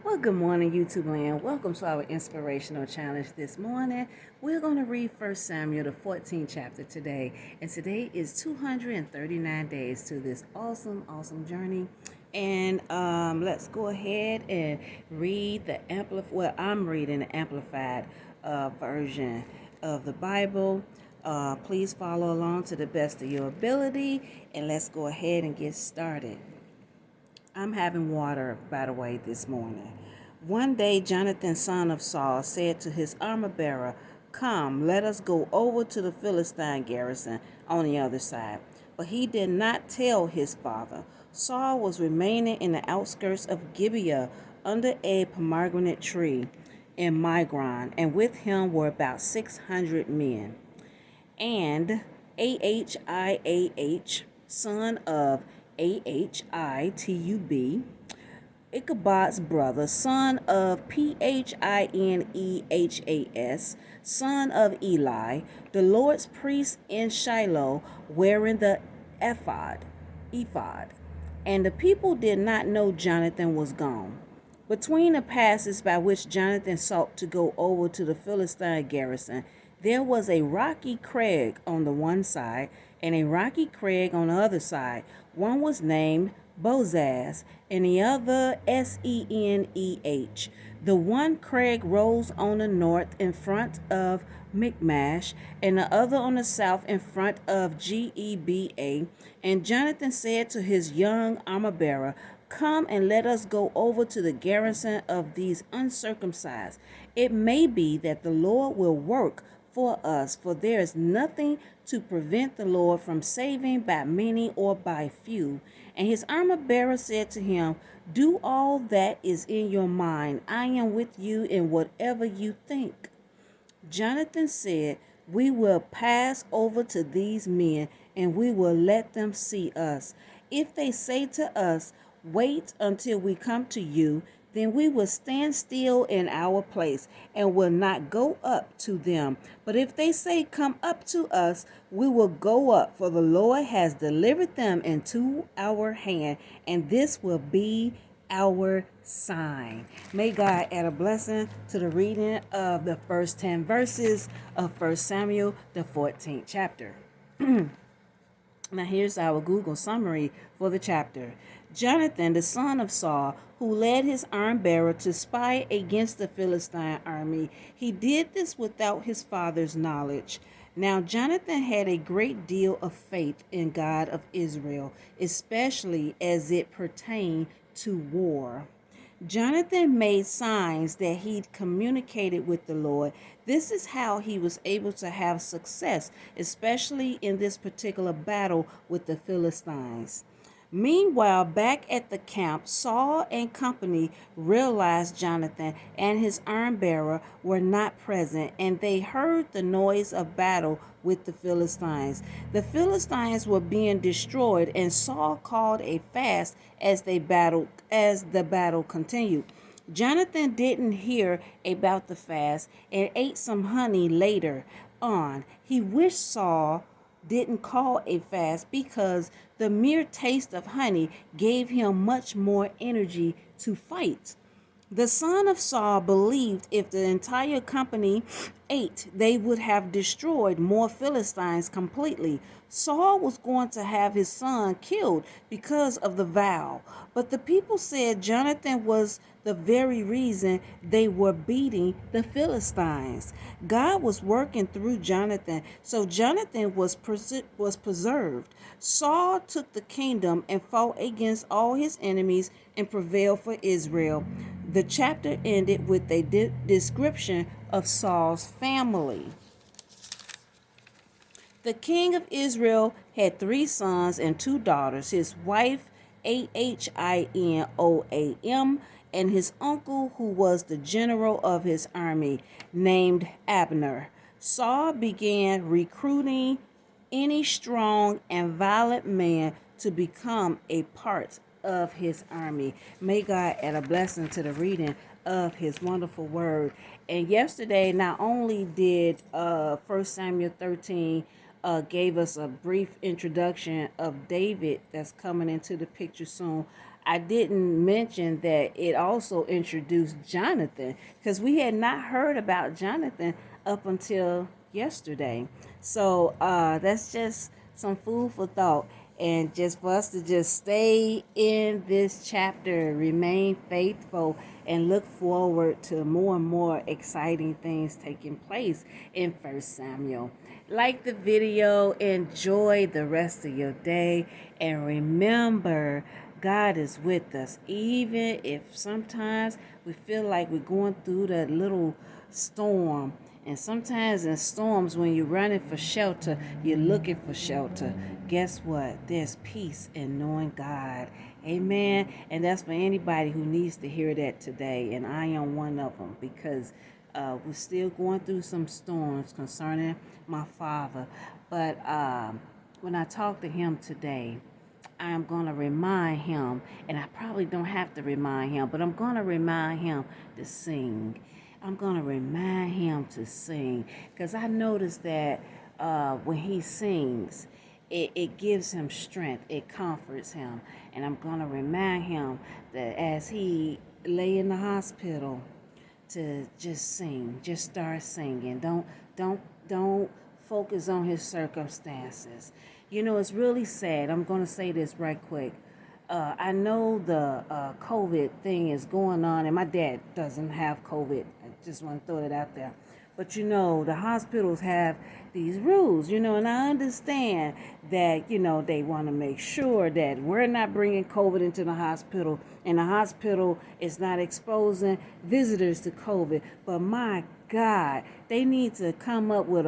Well, good morning, YouTube land. Welcome to our inspirational challenge this morning. We're going to read 1 Samuel, the 14th chapter today. And today is 239 days to this awesome journey. And let's go ahead and read the Amplified. Well, I'm reading the Amplified version of the Bible. Please follow along to the best of your ability. And let's go ahead and get started. I'm having water, by the way, this morning. One day, Jonathan, son of Saul, said to his armor bearer, "Come, let us go over to the Philistine garrison on the other side." But he did not tell his father. Saul was remaining in the outskirts of Gibeah under a pomegranate tree in Migron, and with him were about 600 men. And Ahiah, son of Ahitub, Ichabod's brother, son of Phinehas, son of Eli, the Lord's priest in Shiloh, wearing the ephod. And the people did not know Jonathan was gone. Between the passes by which Jonathan sought to go over to the Philistine garrison, there was a rocky crag on the one side and a rocky crag on the other side. One was named Bozaz and the other Seneh. The one crag rose on the north in front of Michmash, and the other on the south in front of Geba. And Jonathan said to his young armor bearer, "Come and let us go over to the garrison of these uncircumcised. It may be that the Lord will work for us, for there is nothing to prevent the Lord from saving by many or by few." And his armor bearer said to him, "Do all that is in your mind. I am with you in whatever you think." Jonathan said, "We will pass over to these men, and we will let them see us. If they say to us, 'Wait until we come to you,' then we will stand still in our place and will not go up to them. But if they say, 'Come up to us,' we will go up, for the Lord has delivered them into our hand, and this will be our sign." May God add a blessing to the reading of the first 10 verses of 1 Samuel, the 14th chapter. Now, here's our Google summary for the chapter. Jonathan, the son of Saul, who led his arm bearer to spy against the Philistine army, he did this without his father's knowledge. Now, Jonathan had a great deal of faith in God of Israel, especially as it pertained to war. Jonathan made signs that he'd communicated with the Lord. This is how he was able to have success, especially in this particular battle with the Philistines. Meanwhile, back at the camp, Saul and company realized Jonathan and his arm bearer were not present, and they heard the noise of battle with the Philistines. The Philistines were being destroyed, and Saul called a fast as the battle continued. Jonathan didn't hear about the fast and ate some honey later on. He wished Saul didn't call a fast because the mere taste of honey gave him much more energy to fight. The son of Saul believed if the entire company ate, they would have destroyed more Philistines completely. Saul was going to have his son killed because of the vow, but the people said Jonathan was the very reason they were beating the Philistines. God was working through Jonathan, so Jonathan was preserved. Saul took the kingdom and fought against all his enemies and prevailed for Israel. The chapter ended with a description of Saul's family. The king of Israel had 3 sons and 2 daughters. His wife, Ahinoam, and his uncle, who was the general of his army, named Abner. Saul began recruiting any strong and violent man to become a part of his army. May God add a blessing to the reading of his wonderful word. And yesterday, not only did 1 Samuel 13 gave us a brief introduction of David that's coming into the picture soon, I didn't mention that it also introduced Jonathan, because we had not heard about Jonathan up until yesterday. So that's just some food for thought, and just for us to just stay in this chapter, remain faithful, and look forward to more and more exciting things taking place in 1 Samuel. Like the video, enjoy the rest of your day, and remember, God is with us. Even if sometimes we feel like we're going through that little storm. And sometimes in storms, when you're running for shelter, you're looking for shelter. Guess what? There's peace in knowing God. Amen. And that's for anybody who needs to hear that today. And I am one of them, because we're still going through some storms concerning my father. But when I talk to him today, I am going to remind him, and I probably don't have to remind him, but I'm going to remind him to sing. I'm going to remind him to sing, because I noticed that when he sings, it gives him strength, it comforts him. And I'm going to remind him that as he lay in the hospital, to just sing, just start singing. Don't focus on his circumstances. You know, it's really sad. I'm going to say this right quick. I know the COVID thing is going on, and my dad doesn't have COVID. I just want to throw it out there. But you know, the hospitals have these rules, you know, and I understand that, you know, they want to make sure that we're not bringing COVID into the hospital, and the hospital is not exposing visitors to COVID. But my God, they need to come up with